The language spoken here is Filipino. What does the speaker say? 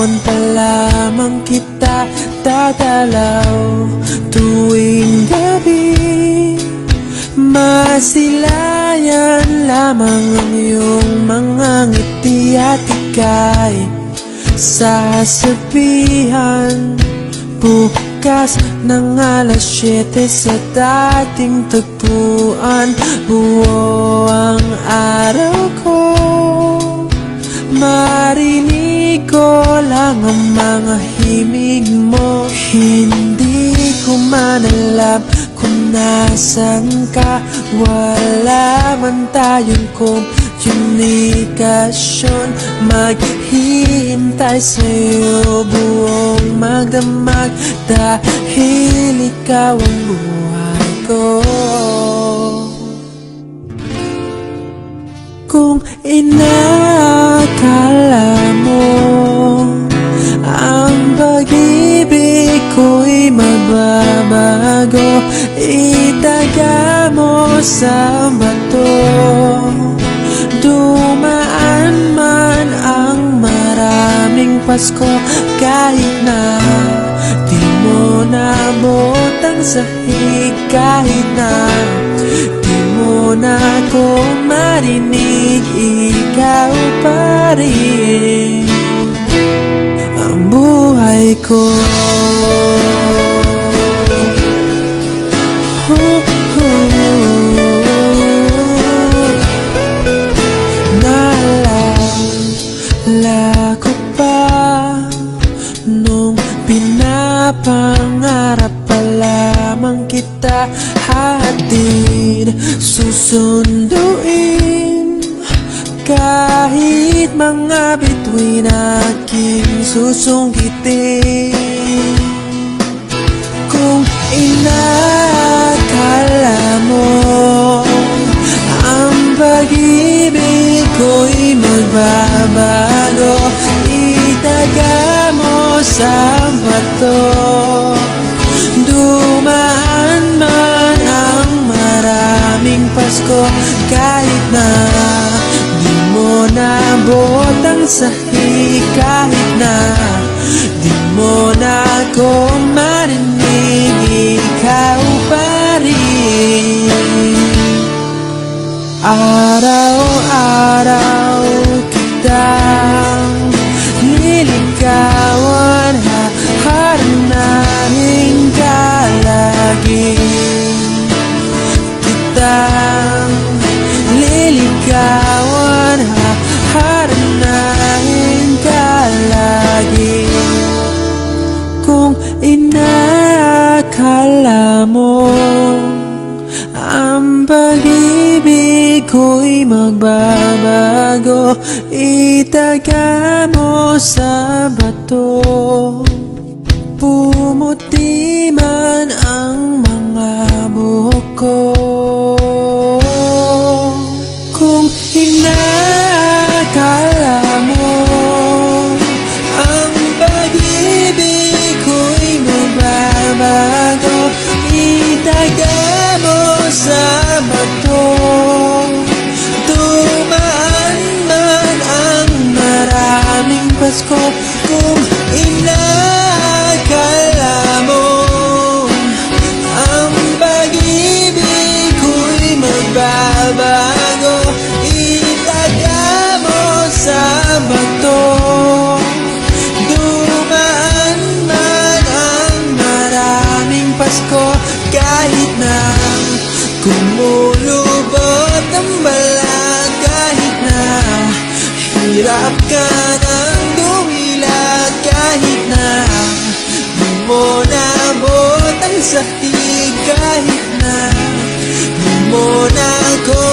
Bilangon pa lamang kita dadalaw tuwing gabi. Masilayan lamang ang iyong mga ngiti at ika'y sasabihan bukas ng alas 7 sa dating tagpuan. Buo ang araw ko, marinig ko lang ang mga himig mo. Hindi ko man alam kung nasan ka, wala man tayong komunikasyon. Maghihintay sa'yo buong magdamag dahil ikaw ang buhay ko. Kung inakala mo ang pag-ibig ko'y magbabago, itaga mo sa bato. Dumaan man ang maraming Pasko, kahit na di mo naabot ang sahig, kahit na di mo na ako marinig, ikaw pa rin ang buhay ko. Naalala ko pa nung pinapangarap pa lamang kita, hatid susunduin kahit mga bituin aking susungkitin. Kung inakala mo ang pag-ibig ko'y magbabago, itaga mo sa bato. Dumaan man ang maraming Pasko, kahit na di mo naabot ang sahig, kahit na di mo na ako marinig, ikaw pa rin. Araw-araw kitang liligawan, haharanahin ka lagi. Kitang liligawan, haharanahin ka lagi. Kung inakala mo ang pag-ibig ko'y magbabago, itaga mo sa bato. Pumuti man ang mga buhok ko. Kung inakala mo ang pag-ibig ko'y magbabago, itaga mo sa bato. Dumaan man ang maraming Pasko, kung inakala mo ang pag-ibig ko'y magbabago, itaga mo sa bato. Dumaan man ang maraming Pasko, kahit na kumulubot ang balat, kahit na hirap ka ng dumilat, kahit na di mo naabot ang sahig, kahit na di mo na ako